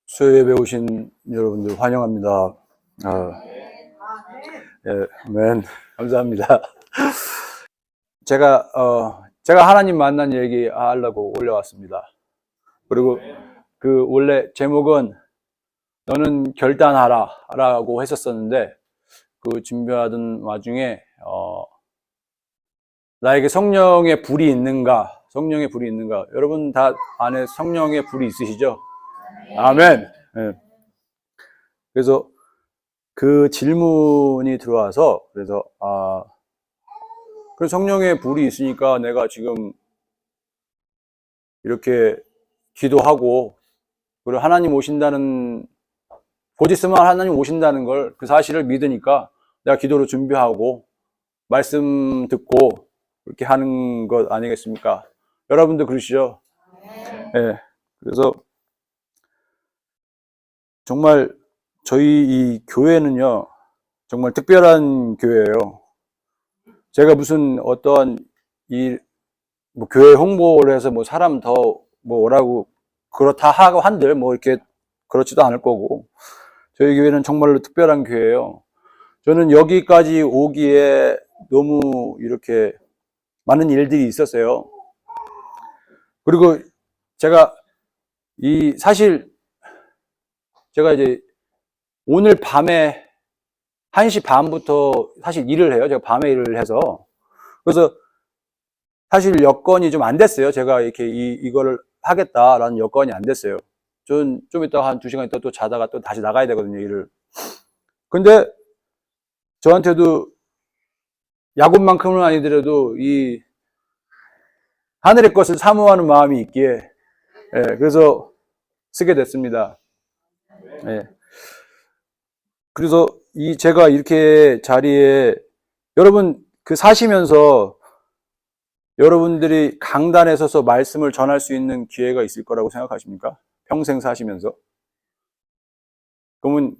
수요예배 오신 여러분들 환영합니다. 예, 아멘. 감사합니다. 제가 하나님 만난 얘기 하려고 올려왔습니다. 그리고 원래 제목은 너는 결단하라 라고 했었었는데, 준비하던 와중에, 나에게 성령의 불이 있는가? 여러분 다 안에 성령의 불이 있으시죠? 아멘. 네. 그래서 그 질문이 들어와서, 그래서 성령의 불이 있으니까 내가 지금 이렇게 기도하고, 그리고 하나님 오신다는, 곧 있으면 하나님 오신다는 걸, 그 사실을 믿으니까 내가 기도로 준비하고 말씀 듣고 그렇게 하는 것 아니겠습니까? 여러분도 그러시죠? 네. 그래서 정말 저희 이 교회는요, 정말 특별한 교회예요. 제가 무슨 어떠한 교회 홍보를 해서 사람 더 뭐라고 그렇다 하고 한들 이렇게 그렇지도 않을 거고, 저희 교회는 정말로 특별한 교회예요. 저는 여기까지 오기에 너무 이렇게 많은 일들이 있었어요. 그리고 사실 제가 이제 오늘 밤에 1시 반부터 사실 일을 해요. 제가 밤에 일을 해서. 그래서 사실 여건이 좀 안 됐어요. 제가 이렇게 이거를 하겠다라는 여건이 안 됐어요. 좀 이따가 한 2시간 있다 또 자다가 또 다시 나가야 되거든요, 일을. 근데 저한테도 야곱만큼은 아니더라도 이 하늘의 것을 사모하는 마음이 있기에, 그래서 쓰게 됐습니다. 예. 그래서 제가 이렇게 자리에, 여러분 사시면서 여러분들이 강단에 서서 말씀을 전할 수 있는 기회가 있을 거라고 생각하십니까? 평생 사시면서. 그러면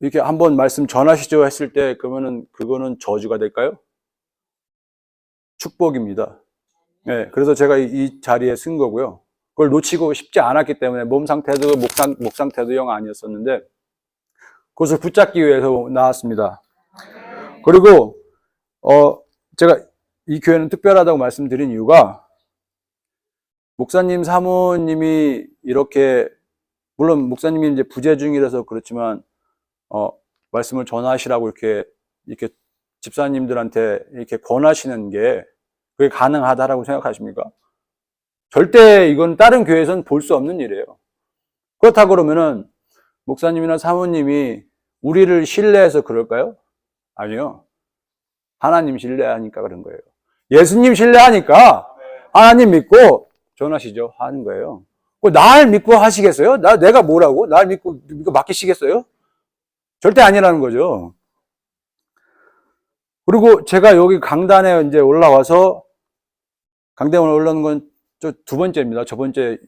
이렇게 한번 말씀 전하시죠 했을 때, 그거는 저주가 될까요? 축복입니다. 네, 그래서 제가 이 자리에 쓴 거고요. 그걸 놓치고 싶지 않았기 때문에, 몸 상태도 목 상태도 영 아니었었는데 그것을 붙잡기 위해서 나왔습니다. 그리고 제가 이 교회는 특별하다고 말씀드린 이유가, 목사님 사모님이 이렇게, 물론 목사님이 이제 부재 중이라서 그렇지만 말씀을 전하시라고 이렇게 집사님들한테 이렇게 권하시는 게 그게 가능하다라고 생각하십니까? 절대 이건 다른 교회에서는 볼 수 없는 일이에요. 그렇다고 그러면은 목사님이나 사모님이 우리를 신뢰해서 그럴까요? 아니요. 하나님 신뢰하니까 그런 거예요. 예수님 신뢰하니까 하나님 믿고 전하시죠 하는 거예요. 날 믿고 하시겠어요? 내가 뭐라고? 날 믿고 맡기시겠어요? 절대 아니라는 거죠. 그리고 제가 여기 강단에 이제 올라와서, 강단에 올라온 건 두 번째입니다. 저번에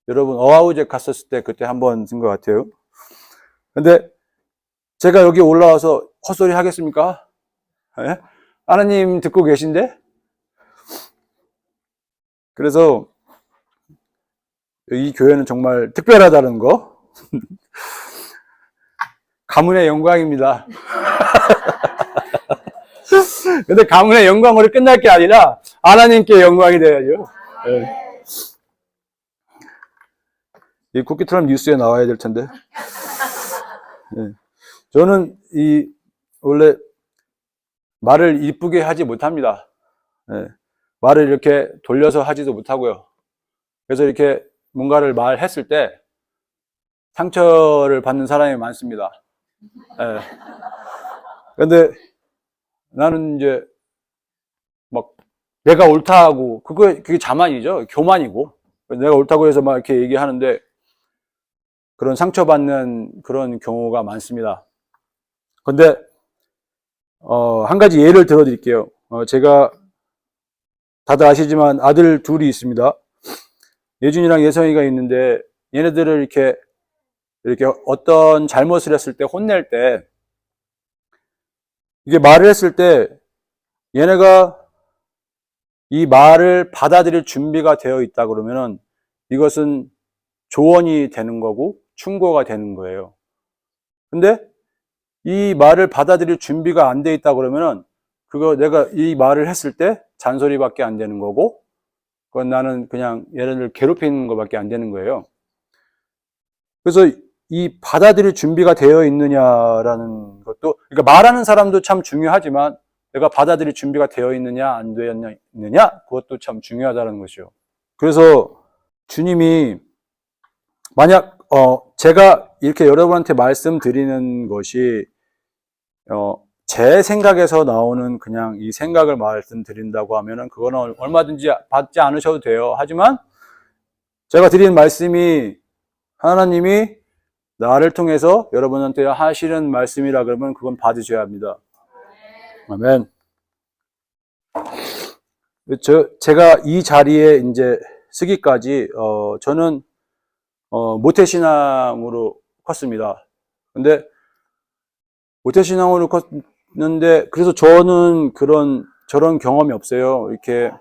여러분 어하우제 갔었을 때 그때 한번 쓴 것 같아요. 근데 제가 여기 올라와서 헛소리 하겠습니까? 네? 하나님 듣고 계신데? 그래서 이 교회는 정말 특별하다는 거. 가문의 영광입니다. 근데 가문의 영광으로 끝날 게 아니라 하나님께 영광이 돼야죠. 네. 이 쿠키트럼 뉴스에 나와야 될 텐데. 네. 저는 원래 말을 이쁘게 하지 못합니다. 네. 말을 이렇게 돌려서 하지도 못하고요. 그래서 이렇게 뭔가를 말했을 때 상처를 받는 사람이 많습니다. 네. 근데 나는 이제 내가 옳다고, 그게 자만이죠. 교만이고. 내가 옳다고 해서 이렇게 얘기하는데 그런 상처받는 그런 경우가 많습니다. 근데 한 가지 예를 들어드릴게요. 제가 다들 아시지만 아들 둘이 있습니다. 예준이랑 예성이가 있는데, 얘네들을 이렇게 어떤 잘못을 했을 때, 혼낼 때, 이게 말을 했을 때 얘네가 이 말을 받아들일 준비가 되어 있다 그러면은 이것은 조언이 되는 거고 충고가 되는 거예요. 근데 이 말을 받아들일 준비가 안 돼 있다 그러면은 그거 내가 이 말을 했을 때 잔소리밖에 안 되는 거고 그건 나는 그냥 얘네들 괴롭히는 것밖에 안 되는 거예요. 그래서 이 받아들일 준비가 되어 있느냐라는 것도, 그러니까 말하는 사람도 참 중요하지만 내가 받아들일 준비가 되어 있느냐 안 되어 있느냐 그것도 참 중요하다는 것이죠. 그래서 주님이 만약 제가 이렇게 여러분한테 말씀드리는 것이 제 생각에서 나오는 그냥 이 생각을 말씀드린다고 하면은 그거는 얼마든지 받지 않으셔도 돼요. 하지만 제가 드리는 말씀이 하나님이 나를 통해서 여러분한테 하시는 말씀이라 그러면 그건 받으셔야 합니다. 아멘. 제가 이 자리에 이제 서기까지 저는 모태신앙으로 컸습니다. 근데 모태신앙으로 컸는데 그래서 저는 저런 경험이 없어요. 이렇게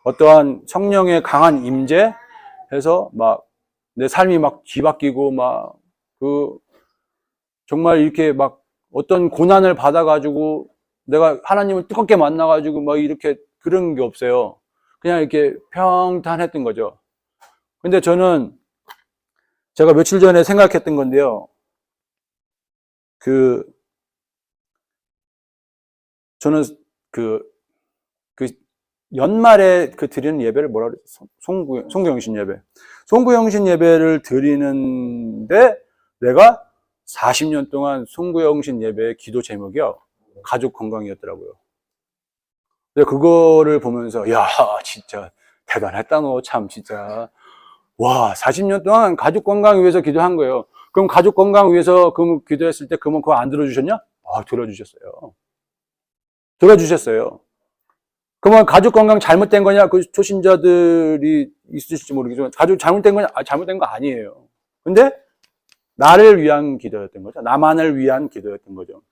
어떠한 성령의 강한 임재해서 막 내 삶이 막 뒤바뀌고 막 정말 이렇게 막 어떤 고난을 받아가지고 내가 하나님을 뜨겁게 만나가지고 막 이렇게 그런 게 없어요. 그냥 이렇게 평탄했던 거죠. 근데 제가 며칠 전에 생각했던 건데요. 저는 연말에 드리는 예배를 뭐라 그랬어? 송구영신 예배. 송구영신 예배를 드리는데 내가 40년 동안 송구영신 예배의 기도 제목이요. 가족 건강이었더라고요. 근데 그거를 보면서, 야, 진짜 대단했다, 너 참, 진짜. 와, 40년 동안 가족 건강 위해서 기도한 거예요. 그럼 가족 건강 위해서 기도했을 때 그러면 그거 안 들어주셨냐? 들어주셨어요. 들어주셨어요. 그러면 가족 건강 잘못된 거냐? 그 초신자들이 있으실지 모르겠지만 가족 잘못된 거냐? 잘못된 거 아니에요. 근데 나를 위한 기도였던 거죠. 나만을 위한 기도였던 거죠.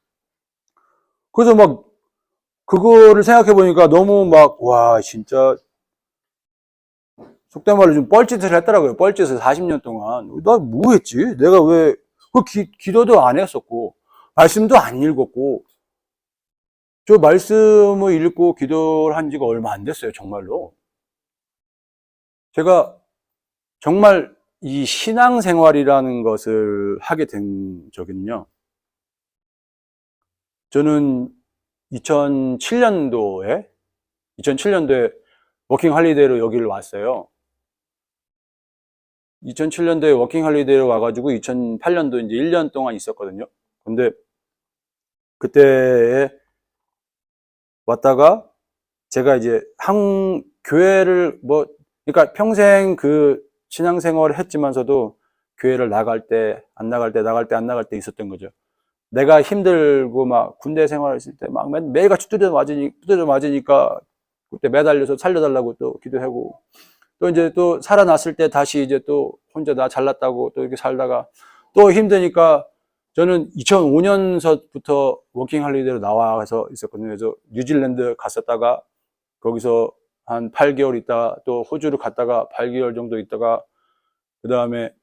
그래서 막 그거를 생각해 보니까 너무 와, 진짜 속된 말로 좀 뻘짓을 했더라고요. 뻘짓을 40년 동안. 나 뭐 했지? 내가 왜 기도도 안 했었고 말씀도 안 읽었고 저 말씀을 읽고 기도를 한 지가 얼마 안 됐어요, 정말로. 제가 정말 이 신앙생활이라는 것을 하게 된 적은요. 저는 2007년도에 워킹 할리데이로 여기를 왔어요. 2007년도에 워킹 할리데이로 와가지고 2008년도 이제 1년 동안 있었거든요. 근데 그때에 왔다가 제가 이제 교회를 그러니까 평생 신앙생활을 했지만서도 교회를 나갈 때, 안 나갈 때, 나갈 때, 안 나갈 때 있었던 거죠. 내가 힘들고 막 군대 생활했을 때 막 매일같이 두드려 맞으니까 그때 매달려서 살려달라고 또 기도하고 또 이제 또 살아났을 때 다시 이제 또 혼자 나 잘났다고 또 이렇게 살다가 또 힘드니까 저는 2005년서부터 워킹 할리데이로 나와서 있었거든요. 그래서 뉴질랜드 갔었다가 거기서 한 8개월 있다가 또 호주를 갔다가 8개월 정도 있다가 그 다음에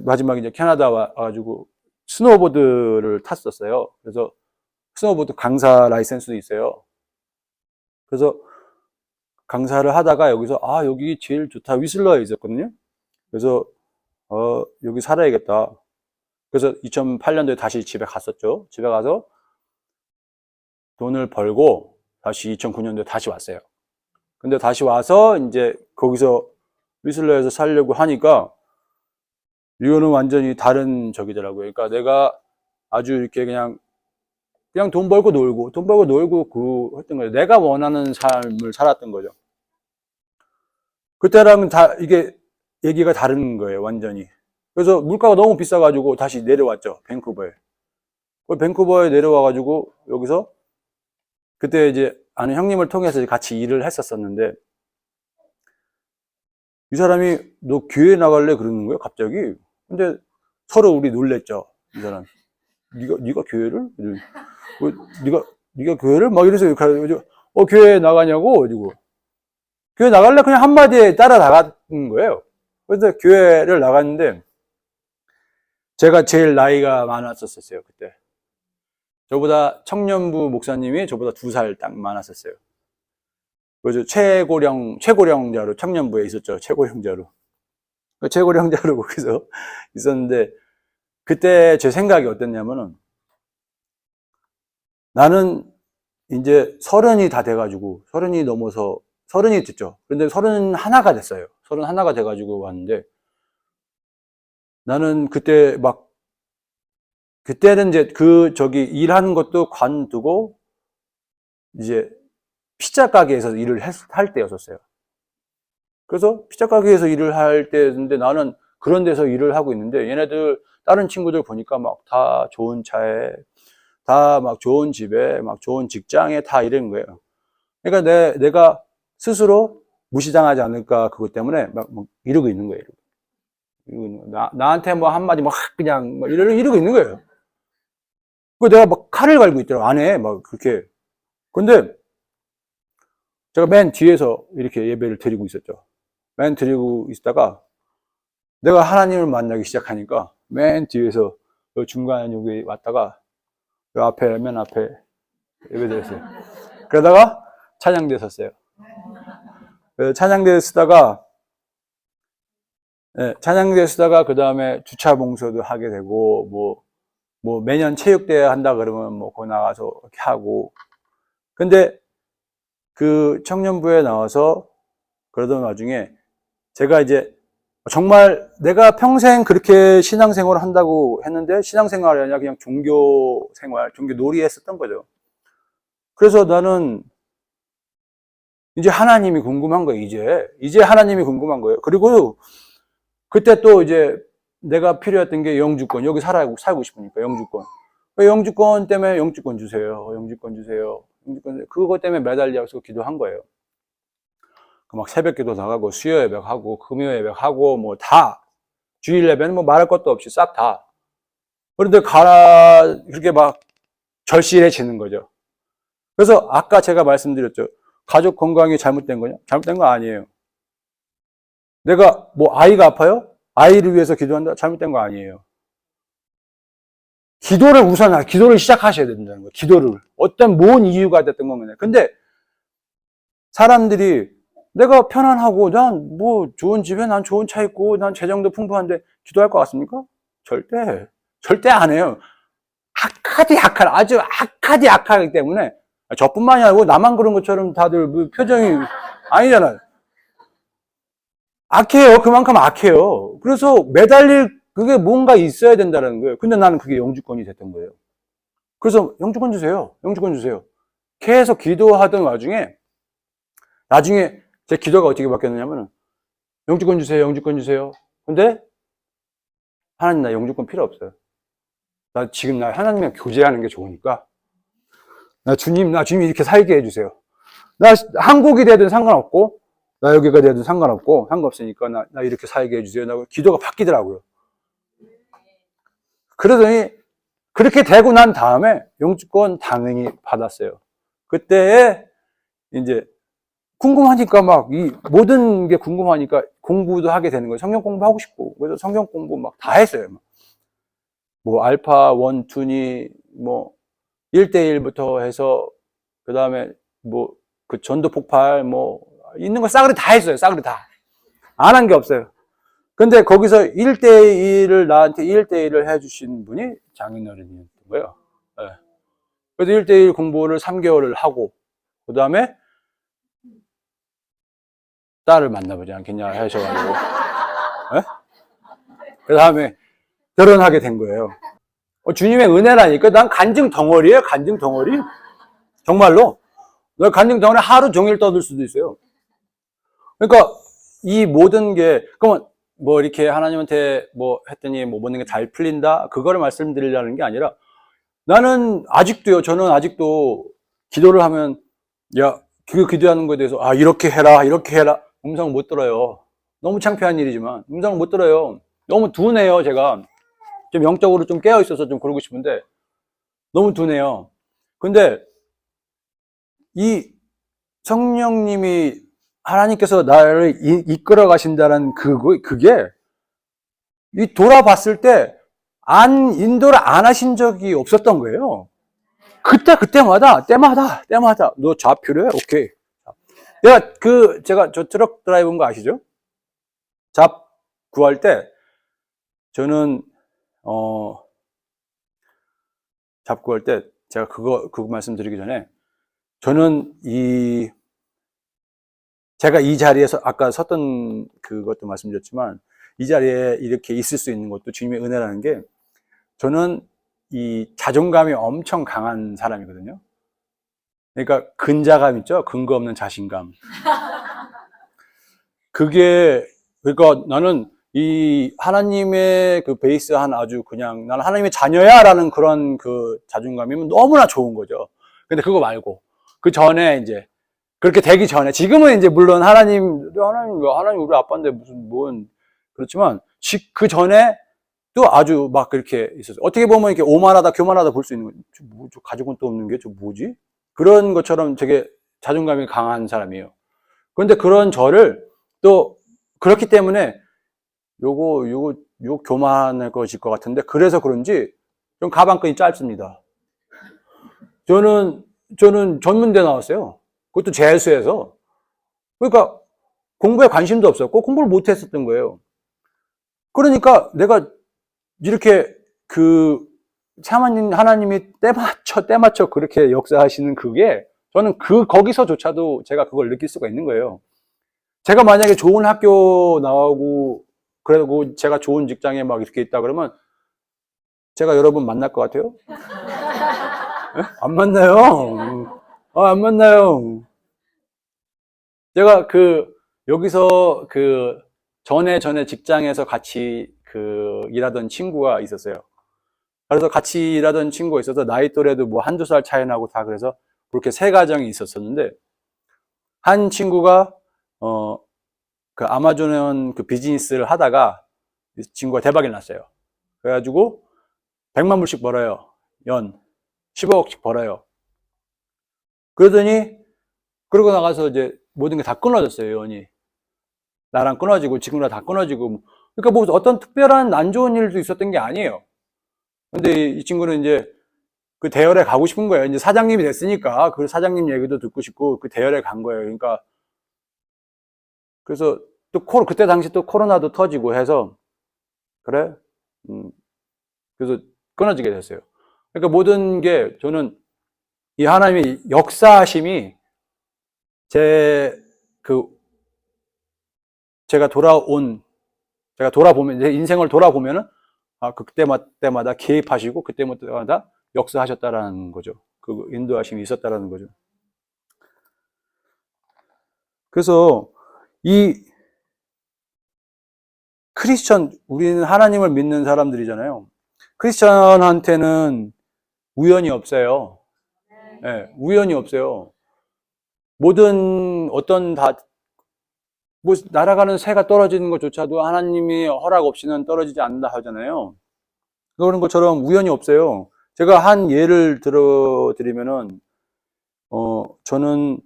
마지막에 이제 캐나다 와가지고 스노우보드를 탔었어요. 그래서 스노우보드 강사 라이센스도 있어요. 그래서 강사를 하다가 여기서 여기 제일 좋다. 위슬러에 있었거든요. 그래서 여기 살아야겠다. 그래서 2008년도에 다시 집에 갔었죠. 집에 가서 돈을 벌고 다시 2009년도에 다시 왔어요. 근데 다시 와서 이제 거기서 위슬러에서 살려고 하니까 이거는 완전히 다른 적이더라고요. 그러니까 내가 아주 이렇게 그냥 돈 벌고 놀고 했던 거예요. 내가 원하는 삶을 살았던 거죠. 그때랑은 이게 얘기가 다른 거예요, 완전히. 그래서 물가가 너무 비싸가지고 다시 내려왔죠, 밴쿠버에. 밴쿠버에 내려와가지고 여기서 그때 이제 아는 형님을 통해서 같이 일을 했었었는데 이 사람이 너 교회 나갈래? 그러는 거예요, 갑자기. 근데 서로 우리 놀랬죠, 이 사람. 네가 교회를? 네가 교회를? 막 이래서 교회 나가냐고? 그리고 교회 나갈래? 그냥 한마디에 따라 나가는 거예요. 그래서 교회를 나갔는데, 제가 제일 나이가 많았었어요, 그때. 저보다 청년부 목사님이 저보다 2살 딱 많았었어요. 그래서 최고령자로 청년부에 있었죠. 최고령자로. 최고령자로 거기서 있었는데, 그때 제 생각이 어땠냐면은, 나는 이제 30이 다 돼가지고, 30이 넘어서, 30이 됐죠. 근데 31가 됐어요. 31가 돼가지고 왔는데, 나는 그때 막, 그때는 이제 일하는 것도 관두고, 이제 피자 가게에서 일을 할 때였었어요. 그래서 피자 가게에서 일을 할 때였는데 나는 그런 데서 일을 하고 있는데 얘네들, 다른 친구들 보니까 막 다 좋은 차에, 다 막 좋은 집에, 막 좋은 직장에 다 이런 거예요. 그러니까 내가 스스로 무시당하지 않을까 그것 때문에 막 이러고 있는 거예요. 나한테 뭐 한마디 막 그냥 막 이러고 있는 거예요. 그 내가 막 칼을 갈고 있더라고, 안에 막 그렇게. 근데 제가 맨 뒤에서 이렇게 예배를 드리고 있었죠. 맨 드리고 있다가 내가 하나님을 만나기 시작하니까 맨 뒤에서 중간에 여기 왔다가 맨 앞에 예배 드렸어요. 그러다가 찬양대 섰어요. 찬양대 쓰다가, 찬양대 쓰다가 그 다음에 주차 봉사도 하게 되고, 뭐 매년 체육대회 한다 그러면 뭐 거기 나가서 이렇게 하고. 근데 그 청년부에 나와서 그러던 와중에 제가 이제 정말 내가 평생 그렇게 신앙생활을 한다고 했는데 신앙생활이 아니라 그냥 종교생활, 종교놀이 했었던 거죠. 그래서 나는 이제 하나님이 궁금한 거예요, 이제 하나님이 궁금한 거예요. 그리고 그때 또 이제 내가 필요했던 게 영주권, 여기 살고 싶으니까 영주권 때문에 영주권 주세요. 그것 때문에 매달려서 기도한 거예요. 막 새벽 기도 나가고, 수요 예배하고, 금요 예배하고, 뭐 다, 주일 예배는 뭐 말할 것도 없이 싹 다. 그런데 그렇게 막 절실해지는 거죠. 그래서 아까 제가 말씀드렸죠. 가족 건강이 잘못된 거냐? 잘못된 거 아니에요. 내가 뭐 아이가 아파요? 아이를 위해서 기도한다? 잘못된 거 아니에요. 기도를 시작하셔야 된다는 거예요. 기도를. 어떤 뭔 이유가 됐던 겁니다. 근데 사람들이 내가 편안하고, 난 뭐 좋은 집에 난 좋은 차 있고, 난 재정도 풍부한데 기도할 것 같습니까? 절대 안 해요. 아주 악하기 때문에, 저뿐만이 아니고 나만 그런 것처럼 다들 표정이 아니잖아요. 악해요. 그만큼 악해요. 그래서 그게 뭔가 있어야 된다는 거예요. 근데 나는 그게 영주권이 됐던 거예요. 그래서 영주권 주세요. 계속 기도하던 와중에, 나중에 제 기도가 어떻게 바뀌었느냐면, 영주권 주세요. 근데 하나님, 나 영주권 필요 없어요. 나 하나님이랑 교제하는 게 좋으니까, 주님 이렇게 살게 해주세요. 나 한국이 되든 상관없고, 나 여기가 되든 상관없으니까 나 이렇게 살게 해주세요. 나 기도가 바뀌더라고요. 그러더니 그렇게 되고 난 다음에 영주권 당연히 받았어요. 그때에 이제 궁금하니까 모든 게 궁금하니까 공부도 하게 되는 거예요. 성경 공부하고 싶고. 그래서 성경 공부 막 다 했어요. 뭐 알파 1, 2니 뭐 1대1부터 해서 그 다음에 뭐 그 전도 폭발 뭐 있는 거 싸그리 다 했어요. 싸그리 다. 안 한 게 없어요. 근데 거기서 나한테 1대1을 해주신 분이 장인어른이었던 거예요. 네. 그래서 1대1 공부를 3개월을 하고, 그 다음에 딸을 만나보지 않겠냐 하셔가지고, 네? 그 다음에 결혼하게 된 거예요. 주님의 은혜라니까. 난 간증 덩어리예요, 간증 덩어리. 정말로. 간증 덩어리 하루 종일 떠들 수도 있어요. 그러니까 이 모든 게, 그러면 뭐 이렇게 하나님한테 뭐 했더니 뭐 모든 게 잘 풀린다? 그거를 말씀드리려는 게 아니라, 저는 아직도 기도를 하면, 기도하는 거에 대해서, 이렇게 해라. 음성을 못 들어요. 너무 창피한 일이지만, 음성을 못 들어요. 너무 둔해요, 제가. 좀 영적으로 좀 깨어있어서 좀 그러고 싶은데, 너무 둔해요. 근데, 이 성령님이 하나님께서 나를 이끌어 가신다는 그게, 이 돌아봤을 때, 인도를 안 하신 적이 없었던 거예요. 그때마다, 너 좌표래? 오케이. 제가 저 트럭 드라이브인 거 아시죠? 잡 구할 때, 저는, 잡 구할 때, 제가 그거 말씀드리기 전에, 저는 제가 이 자리에서 아까 섰던 그것도 말씀드렸지만, 이 자리에 이렇게 있을 수 있는 것도 주님의 은혜라는 게, 저는 이 자존감이 엄청 강한 사람이거든요. 그러니까 근자감 있죠? 근거 없는 자신감. 그러니까 나는 이 하나님의 그 베이스한 아주 그냥 나는 하나님의 자녀야 라는 그런 그 자존감이면 너무나 좋은 거죠. 근데 그거 말고 그 전에 이제 그렇게 되기 전에 지금은 이제 물론 하나님 우리 아빠인데 뭔 그렇지만 그 전에 또 아주 막 그렇게 있었어요. 어떻게 보면 이렇게 오만하다 교만하다 볼 수 있는 거예요. 저 가족은 또 없는 게 저 뭐지? 그런 것처럼 되게 자존감이 강한 사람이에요. 그런데 그런 저를 또 그렇기 때문에 요거 교만할 것일 것 같은데 그래서 그런지 좀 가방끈이 짧습니다. 저는 전문대 나왔어요. 그것도 재수해서. 그러니까 공부에 관심도 없었고 공부를 못 했었던 거예요. 그러니까 내가 이렇게 하나님이 때 맞춰 그렇게 역사하시는 그게 저는 거기서조차도 제가 그걸 느낄 수가 있는 거예요. 제가 만약에 좋은 학교 나오고 그리고 제가 좋은 직장에 막 이렇게 있다 그러면 제가 여러분 만날 것 같아요? 안 만나요. 안 만나요. 제가 여기서 전에 직장에서 같이 일하던 친구가 있었어요. 그래서 같이 일하던 친구가 있어서 나이 또래도 뭐 한두 살 차이 나고 다 그래서 그렇게 세 가정이 있었었는데 한 친구가 아마존 비즈니스를 하다가 이 친구가 대박이 났어요. 그래가지고 100만 불씩 벌어요. 연 15억씩 벌어요. 그러더니 그러고 나가서 이제 모든 게 다 끊어졌어요. 연이 나랑 끊어지고 지금이랑 다 끊어지고 그러니까 뭐 어떤 특별한 안 좋은 일도 있었던 게 아니에요. 근데 이 친구는 이제 그 대열에 가고 싶은 거예요. 이제 사장님이 됐으니까 그 사장님 얘기도 듣고 싶고 그 대열에 간 거예요. 그러니까 그래서 또 그때 당시 또 코로나도 터지고 해서 그래? 그래서 끊어지게 됐어요. 그러니까 모든 게 저는 이 하나님의 역사하심이 제가 돌아보면 제 인생을 돌아보면은 그때마다 개입하시고 그때마다 역사하셨다라는 거죠. 그 인도하심이 있었다라는 거죠. 그래서 이 우리는 하나님을 믿는 사람들이잖아요. 크리스천한테는 우연이 없어요. 네, 우연이 없어요. 날아가는 새가 떨어지는 것조차도 하나님이 허락 없이는 떨어지지 않는다 하잖아요. 그런 것처럼 우연이 없어요. 제가 한 예를 들어드리면은, 저는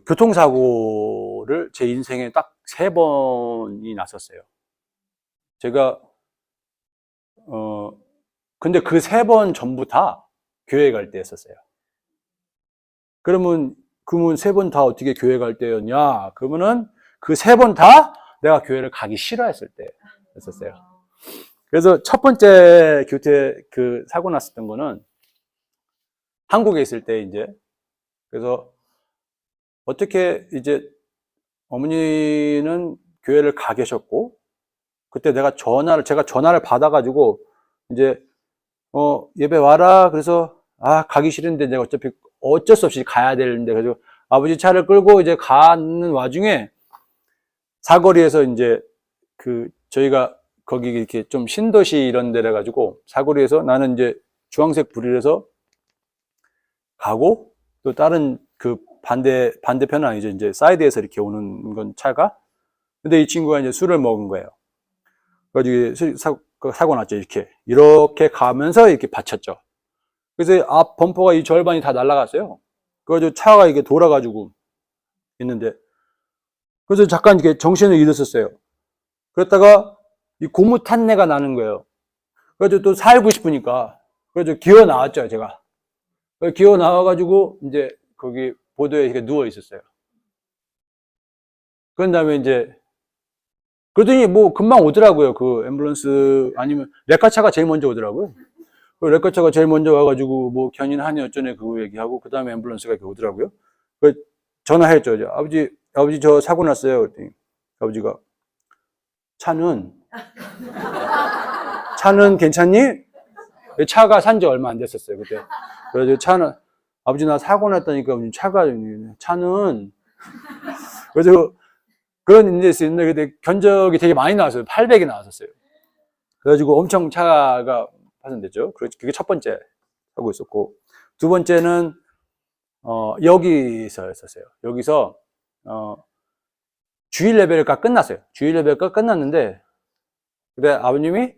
교통사고를 제 인생에 딱 3번이 났었어요. 제가, 근데 그 3번 전부 다 교회 갈 때였었어요. 그러면 3번 다 어떻게 교회 갈 때였냐? 그러면은 그 3번 다 내가 교회를 가기 싫어했을 때였었어요. 그래서 첫 번째 사고 났었던 거는 한국에 있을 때 이제 그래서 어떻게 이제 어머니는 교회를 가 계셨고 그때 제가 전화를 받아가지고 이제 예배 와라 그래서 가기 싫은데 내가 어차피 어쩔 수 없이 가야 되는데 그래서 아버지 차를 끌고 이제 가는 와중에 사거리에서 이제 저희가 거기 이렇게 좀 신도시 이런 데래 가지고 사거리에서 나는 이제 주황색 불이라서 가고 또 다른 반대편은 아니죠. 이제 사이드에서 이렇게 오는 건 차가. 근데 이 친구가 이제 술을 먹은 거예요. 그래가지고 사고 났죠. 이렇게 가면서 이렇게 받쳤죠. 그래서 앞 범퍼가 이 절반이 다 날아갔어요. 그래가지고 차가 이게 돌아가지고 있는데. 그래서 잠깐 이렇게 정신을 잃었었어요. 그랬다가 이 고무 탄내가 나는 거예요. 그래서 또 살고 싶으니까. 그래서 기어 나왔죠, 제가. 기어 나와가지고 이제 거기 보도에 이렇게 누워 있었어요. 그런 다음에 이제 그러더니 뭐 금방 오더라고요. 그 앰뷸런스 아니면 레카차가 제일 먼저 오더라고요. 그 레카차가 제일 먼저 와가지고 뭐 견인하니 어쩌네 그거 얘기하고 그 다음에 앰뷸런스가 이렇게 오더라고요. 그 전화했죠. 아버지 저 사고 났어요. 그랬더니 아버지가 차는 괜찮니? 차가 산지 얼마 안 됐었어요 그때. 그래서 차는 아버지 나 사고 났다니까 차는 그래서 그런 일이 있는데 그때 견적이 되게 많이 나왔어요. 800이 나왔었어요. 그래가지고 엄청 차가 파손됐죠. 그게 첫 번째 하고 있었고 두 번째는 여기서 했었어요. 여기서 주일 레벨가 끝났어요. 주일 레벨가 끝났는데 근데 아버님이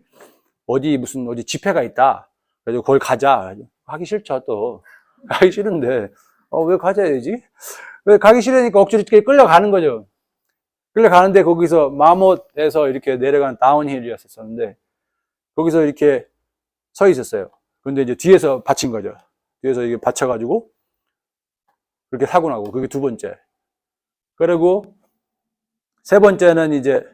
어디 집회가 있다. 그래서 거기 가자. 하기 싫죠 또. 가기 싫은데 왜 가자 해야지? 왜 가기 싫으니까 억지로 끌려가는 거죠. 끌려가는데 거기서 마못에서 이렇게 내려가는 다운힐이었었는데 거기서 이렇게 서 있었어요. 근데 이제 뒤에서 받친 거죠. 뒤에서 이게 받쳐가지고 그렇게 사고 나고 그게 두 번째. 그리고 세 번째는 이제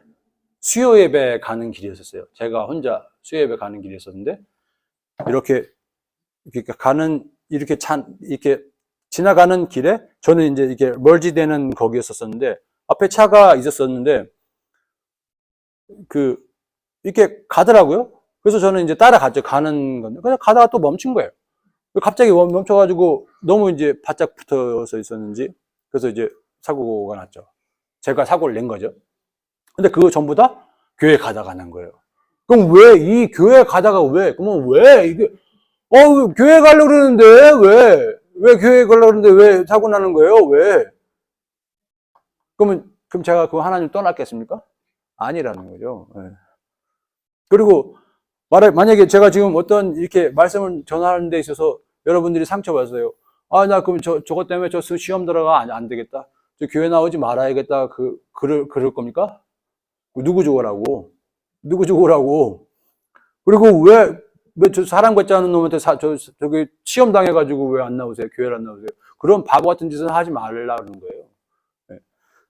수요 예배 가는 길이었어요. 제가 혼자 수요 예배 가는 길이었었는데 이렇게 가는 이렇게 지나가는 길에 저는 이제 이렇게 멀지되는 거기였었는데 앞에 차가 있었었는데 이렇게 가더라고요. 그래서 저는 이제 따라갔죠. 가는 건데 그냥 가다가 또 멈춘 거예요. 갑자기 멈춰가지고 너무 이제 바짝 붙어서 있었는지 그래서 이제 사고가 났죠. 제가 사고를 낸 거죠. 근데 그거 전부 다 교회 가다가 난 거예요. 그럼 왜 이 교회 가다가 그러면 왜 이게 교회 가려고 그러는데 왜 교회 가려고 그러는데 왜 사고 나는 거예요? 왜? 그럼 제가 그 하나님 떠났겠습니까? 아니라는 거죠. 네. 그리고 만약에 제가 지금 어떤 이렇게 말씀을 전하는 데 있어서 여러분들이 상처받았어요. 나 그럼 저것 때문에 저 시험 들어가 안 되겠다. 저 교회 나오지 말아야겠다. 그럴 겁니까? 누구 죽으라고? 그리고 왜 저 사람 같지 않은 놈한테 저기 시험 당해가지고 왜 안 나오세요? 교회를 안 나오세요? 그런 바보 같은 짓은 하지 말라는 거예요. 네.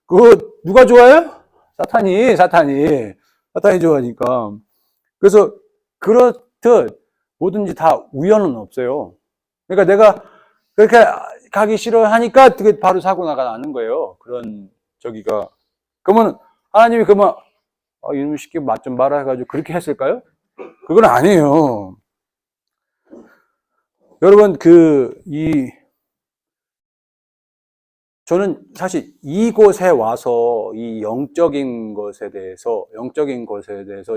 그거 누가 좋아해요? 사탄이 좋아하니까. 그래서 그렇듯 뭐든지 다 우연은 없어요. 그러니까 내가 그렇게 가기 싫어하니까 그게 바로 사고 나는 거예요. 그러면 하나님이 이놈 시키 맛 좀 봐라 해가지고 그렇게 했을까요? 그건 아니에요. 여러분 저는 사실 이곳에 와서 이 영적인 것에 대해서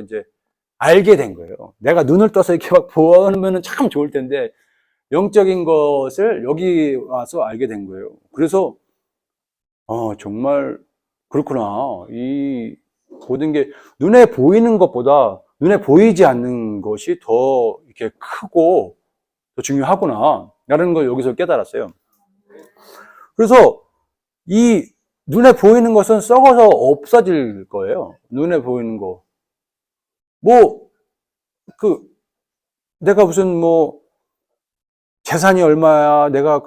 이제 알게 된 거예요. 내가 눈을 떠서 이렇게 막 보면은 참 좋을 텐데 영적인 것을 여기 와서 알게 된 거예요. 그래서 정말 그렇구나. 이 모든 게 눈에 보이는 것보다 눈에 보이지 않는 것이 더 이렇게 크고 더 중요하구나 라는 걸 여기서 깨달았어요. 그래서 이 눈에 보이는 것은 썩어서 없어질 거예요. 눈에 보이는 거. 내가 무슨 재산이 얼마야, 내가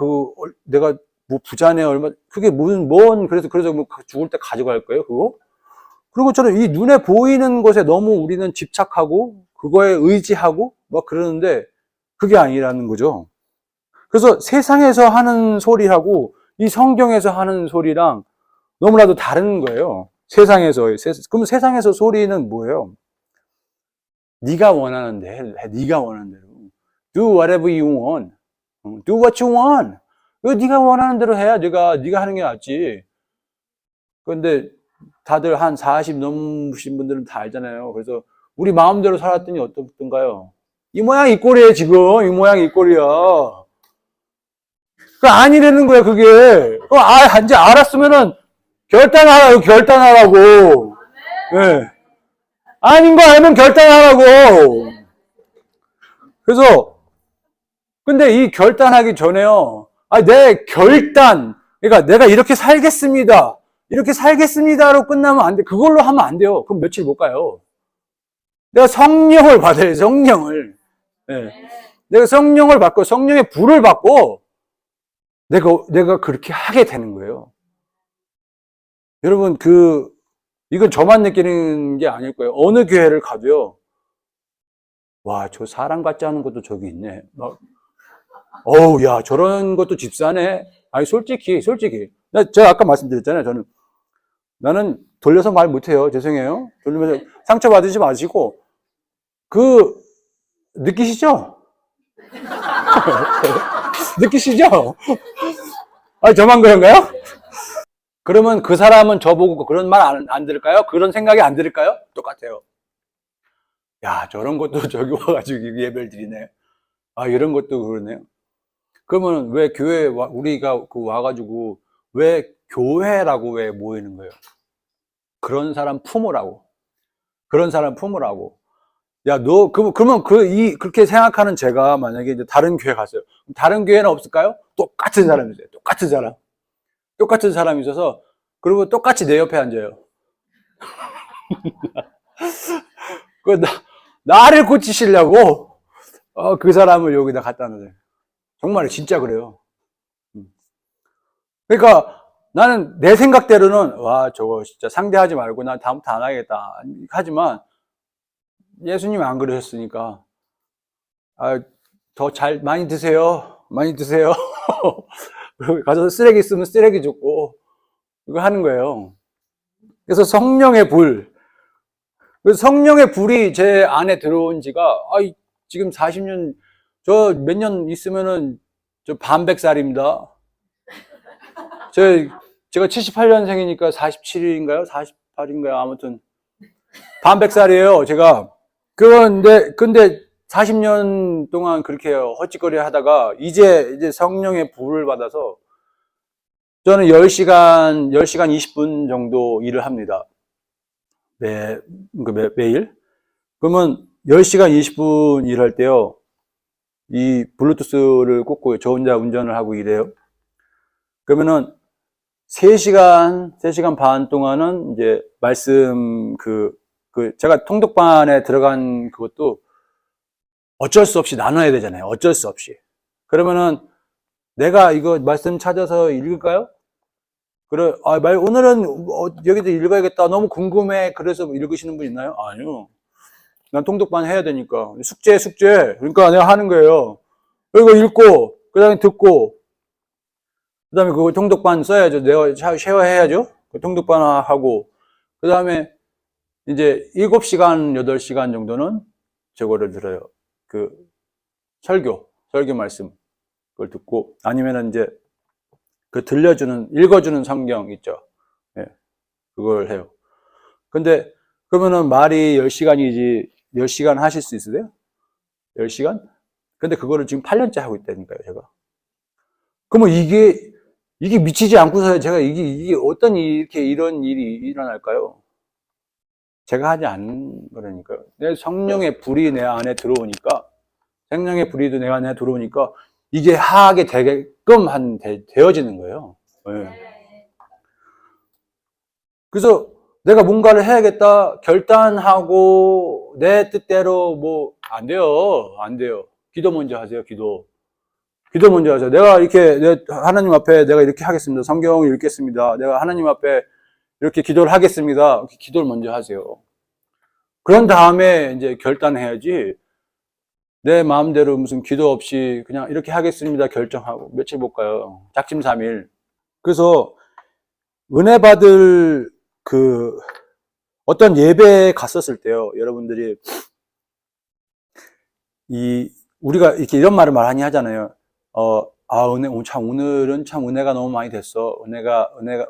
뭐 부자네 얼마, 그게 그래서 뭐 죽을 때 가져갈 거예요, 그거? 그리고 저는 이 눈에 보이는 것에 너무 우리는 집착하고, 그거에 의지하고, 그러는데, 그게 아니라는 거죠. 그래서 세상에서 하는 소리하고, 이 성경에서 하는 소리랑 너무나도 다른 거예요. 그럼 세상에서 소리는 뭐예요? 네가 원하는 대로 해. 네가 원하는 대로. Do whatever you want. Do what you want. 이거 네가 원하는 대로 해야 네가 하는 게 낫지. 그런데 다들 한 40 넘으신 분들은 다 알잖아요. 그래서 우리 마음대로 살았더니 어떻던가요? 이 모양 이 꼴이에요, 지금. 이 모양 이 꼴이야. 아니라는 거야, 그게. 이제 알았으면은 결단하라고. 네. 아닌 거 알면 결단하라고. 그래서 근데 이 결단하기 전에요. 내 결단. 그러니까 내가 이렇게 살겠습니다. 이렇게 살겠습니다로 끝나면 안 돼. 그걸로 하면 안 돼요. 그럼 며칠 못 가요. 내가 성령을 받아요, 성령을. 네. 내가 성령을 받고, 성령의 불을 받고, 내가 그렇게 하게 되는 거예요. 여러분, 이건 저만 느끼는 게 아닐 거예요. 어느 교회를 가도요. 와, 저 사랑받지 않은 것도 저기 있네. 어우, 야, 저런 것도 집사네. 아니, 솔직히. 제가 아까 말씀드렸잖아요. 나는 돌려서 말 못해요. 죄송해요. 돌리면서 상처받으지 마시고, 느끼시죠? 느끼시죠? 아니, 저만 그런가요? 그러면 그 사람은 저보고 그런 말 안 들을까요? 그런 생각이 안 들을까요? 똑같아요. 야, 저런 것도 저기 와가지고 예배를 드리네. 아, 이런 것도 그러네요. 그러면 왜 우리가 와가지고 왜 교회라고 왜 모이는 거예요? 그런 사람 품으라고. 야, 그러면 그렇게 생각하는 제가 만약에 이제 다른 교회 갔어요. 다른 교회는 없을까요? 똑같은 사람이 있어요. 똑같은 사람이 있어서, 그리고 똑같이 내 옆에 앉아요. 나를 고치시려고, 그 사람을 여기다 갖다 놓아요. 정말 진짜 그래요. 그러니까 나는 내 생각대로는, 와, 저거 진짜 상대하지 말고 난 다음부터 안 하겠다. 하지만, 예수님이 안 그러셨으니까, 많이 드세요. 그리고 가서 쓰레기 있으면 쓰레기 줍고, 이거 하는 거예요. 그래서 성령의 불이 제 안에 들어온 지가, 지금 40년, 저 몇 년 있으면은, 저 반백살입니다. 제가 78년생이니까 47일인가요? 48인가요? 아무튼, 반백살이에요, 제가. 근데 40년 동안 그렇게 헛짓거리 하다가, 이제 성령의 불을 받아서, 저는 10시간 20분 정도 일을 합니다. 매일. 그러면 10시간 20분 일할 때요, 이 블루투스를 꽂고 저 혼자 운전을 하고 일해요. 그러면은 3시간 반 동안은 이제 말씀 제가 통독반에 들어간 그것도 어쩔 수 없이 나눠야 되잖아요. 어쩔 수 없이. 그러면은 내가 이거 말씀 찾아서 읽을까요? 오늘은 여기도 읽어야겠다. 너무 궁금해. 그래서 읽으시는 분 있나요? 아니요. 난 통독반 해야 되니까. 숙제. 그러니까 내가 하는 거예요. 이거 읽고, 그 다음에 듣고, 그 다음에 그거 통독반 써야죠. 내가 쉐어해야죠. 통독반 하고, 그 다음에 이제 7시간, 8시간 정도는 저거를 들어요. 설교 말씀. 그걸 듣고, 아니면은 이제 읽어주는 성경 있죠. 예, 그걸 해요. 근데, 그러면은 말이 10시간이지, 10시간 하실 수 있으세요? 10시간? 근데 그거를 지금 8년째 하고 있다니까요, 제가. 그러면 이게 미치지 않고서 제가 이게 이런 일이 일어날까요? 제가 하지 않는 거라니까요. 내 성령의 불이 내 안에 들어오니까, 성령의 불이 내 안에 들어오니까, 이게 하게 되게끔 되어지는 거예요. 네. 그래서 내가 뭔가를 해야겠다 결단하고 내 뜻대로 안 돼요. 기도 먼저 하세요. 기도 먼저 하세요. 내가 하나님 앞에 내가 이렇게 하겠습니다. 성경을 읽겠습니다. 내가 하나님 앞에 이렇게 기도를 하겠습니다. 기도를 먼저 하세요. 그런 다음에 이제 결단해야지. 내 마음대로 무슨 기도 없이 그냥 이렇게 하겠습니다 결정하고 며칠 못 가요. 작심삼일. 그래서 은혜 받을 어떤 예배에 갔었을 때요, 여러분들이 우리가 이렇게 이런 말을 많이 하잖아요. 오늘은 참 은혜가 너무 많이 됐어.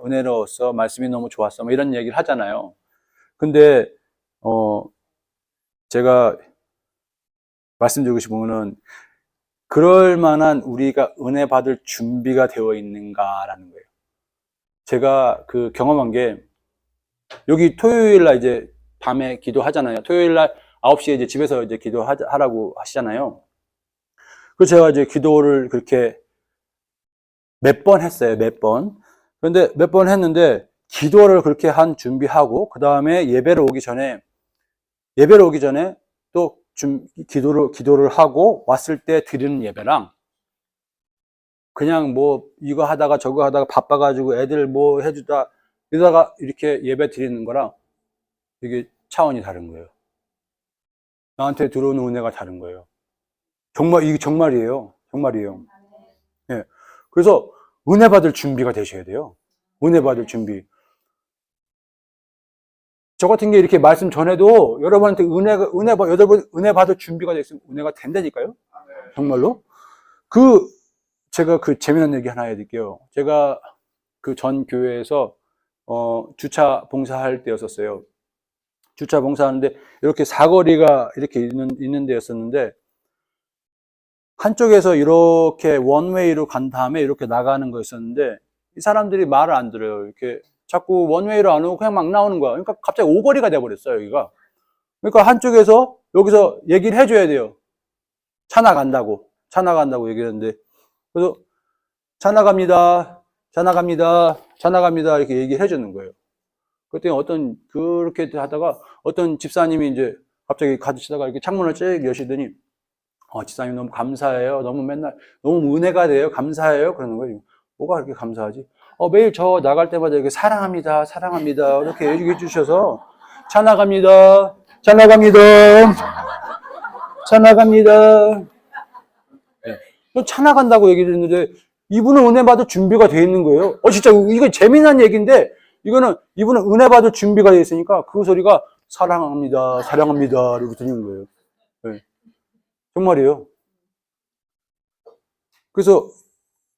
은혜로웠어. 말씀이 너무 좋았어. 뭐 이런 얘기를 하잖아요. 근데 제가 말씀드리고 싶은 거는, 그럴 만한 우리가 은혜 받을 준비가 되어 있는가라는 거예요. 제가 경험한 게, 여기 토요일날 이제 밤에 기도하잖아요. 토요일날 9시에 이제 집에서 이제 기도하라고 하시잖아요. 그래서 제가 이제 기도를 그렇게 몇 번 했어요. 몇 번. 그런데 몇 번 했는데 기도를 그렇게 한 준비하고 그 다음에 예배를 오기 전에 또 기도를 하고 왔을 때 드리는 예배랑 그냥 뭐 이거 하다가 저거 하다가 바빠가지고 애들 뭐 해주다 이러다가 이렇게 예배 드리는 거랑 이게 차원이 다른 거예요. 나한테 들어오는 은혜가 다른 거예요. 정말 이게 정말이에요. 예. 그래서 은혜 받을 준비가 되셔야 돼요. 은혜 받을 준비. 저 같은 게 이렇게 말씀 전해도 여러분한테 은혜 받을 준비가 됐으면 은혜가 된다니까요. 정말로. 제가 재미난 얘기 하나 해드릴게요. 제가 그 전 교회에서, 주차 봉사할 때였었어요. 주차 봉사하는데, 이렇게 사거리가 이렇게 있는 데였었는데, 한쪽에서 이렇게 원웨이로 간 다음에 이렇게 나가는 거였었는데, 이 사람들이 말을 안 들어요. 이렇게 자꾸 원웨이로 안 오고 그냥 막 나오는 거야. 그러니까 갑자기 오거리가 돼버렸어요, 여기가. 그러니까 한쪽에서 여기서 얘기를 해줘야 돼요. 차 나간다고 얘기하는데, 그래서 차 나갑니다. 이렇게 얘기를 해주는 거예요. 그랬더니 그렇게 하다가 어떤 집사님이 이제 갑자기 가시다가 이렇게 창문을 쭉 여시더니, 집사님 너무 감사해요. 너무 은혜가 돼요. 감사해요. 그러는 거예요. 뭐가 그렇게 감사하지? 매일 저 나갈 때마다 이렇게 사랑합니다. 이렇게 얘기해 주셔서, 차 나갑니다. 네. 차 나간다고 얘기를 했는데, 이분은 은혜 받을 준비가 돼 있는 거예요. 진짜, 이거 재미난 얘기인데, 이분은 은혜 받을 준비가 돼 있으니까, 그 소리가 사랑합니다. 이렇게 들리는 거예요. 네. 정말이에요. 그래서,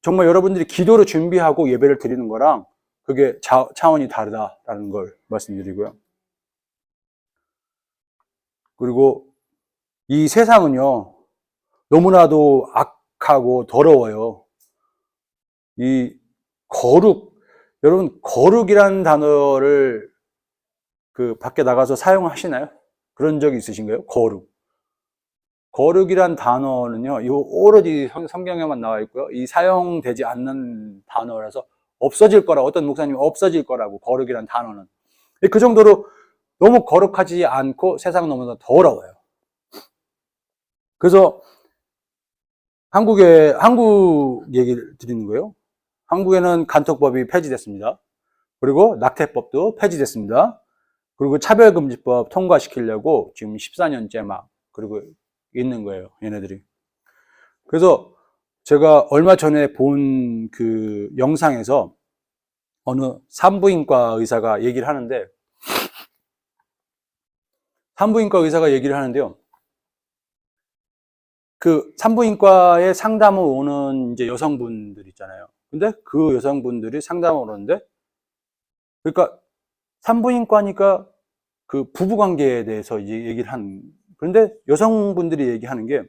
정말 여러분들이 기도를 준비하고 예배를 드리는 거랑, 그게 차원이 다르다라는 걸 말씀드리고요. 그리고, 이 세상은요, 너무나도 악하고 더러워요. 여러분, 거룩이라는 단어를 밖에 나가서 사용하시나요? 그런 적이 있으신가요? 거룩이란 단어는요, 이 오로지 성경에만 나와 있고요. 이 사용되지 않는 단어라서 어떤 목사님이 없어질 거라고, 거룩이란 단어는. 그 정도로 너무 거룩하지 않고 세상은 너무나 더러워요. 그래서 한국 얘기를 드리는 거예요. 한국에는 간통법이 폐지됐습니다. 그리고 낙태법도 폐지됐습니다. 그리고 차별금지법 통과시키려고 지금 14년째 그리고 있는 거예요, 얘네들이. 그래서 제가 얼마 전에 본 그 영상에서 어느 산부인과 의사가 얘기를 하는데요. 그 산부인과에 상담을 오는 이제 여성분들 있잖아요. 근데 그 여성분들이 상담을 오는데, 그러니까 산부인과니까 그 부부관계에 대해서 이제 얘기를 그런데 여성분들이 얘기하는 게,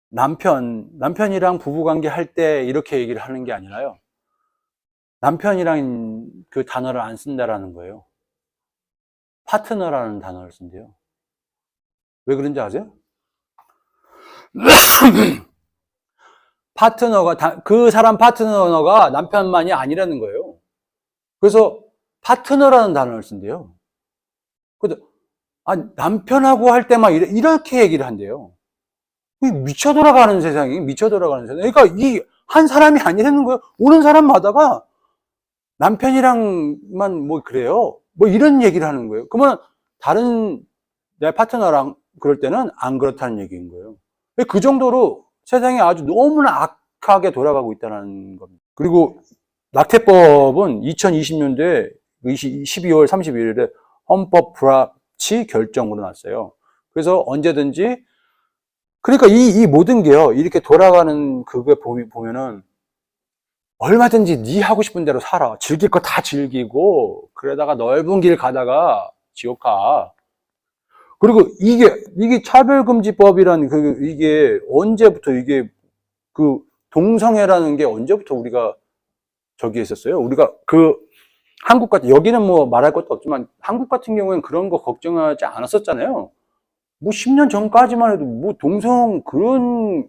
남편이랑 부부관계 할 때 이렇게 얘기를 하는 게 아니라요. 남편이랑 그 단어를 안 쓴다라는 거예요. 파트너라는 단어를 쓴대요. 왜 그런지 아세요? 그 사람 파트너가 남편만이 아니라는 거예요. 그래서 파트너라는 단어를 쓴대요. 남편하고 할 때만 이렇게 얘기를 한대요. 미쳐 돌아가는 세상이. 그러니까 이 한 사람이 아니라는 거예요. 오는 사람마다가 남편이랑만 뭐 그래요. 뭐 이런 얘기를 하는 거예요. 그러면 다른 내 파트너랑 그럴 때는 안 그렇다는 얘기인 거예요. 그 정도로 세상이 아주 너무나 악하게 돌아가고 있다는 겁니다. 그리고 낙태법은 2020년도에 12월 31일에 헌법 불합치 결정으로 났어요. 그래서 언제든지, 그러니까 이 모든 게요, 이렇게 돌아가는 그거 보면은 얼마든지 네 하고 싶은 대로 살아. 즐길 거 다 즐기고, 그러다가 넓은 길 가다가 지옥 가. 그리고 이게 차별금지법이란 이게 언제부터 동성애라는 게 언제부터 우리가 저기 했었어요? 우리가 여기는 뭐 말할 것도 없지만 한국 같은 경우에는 그런 거 걱정하지 않았었잖아요. 뭐 10년 전까지만 해도 뭐 그런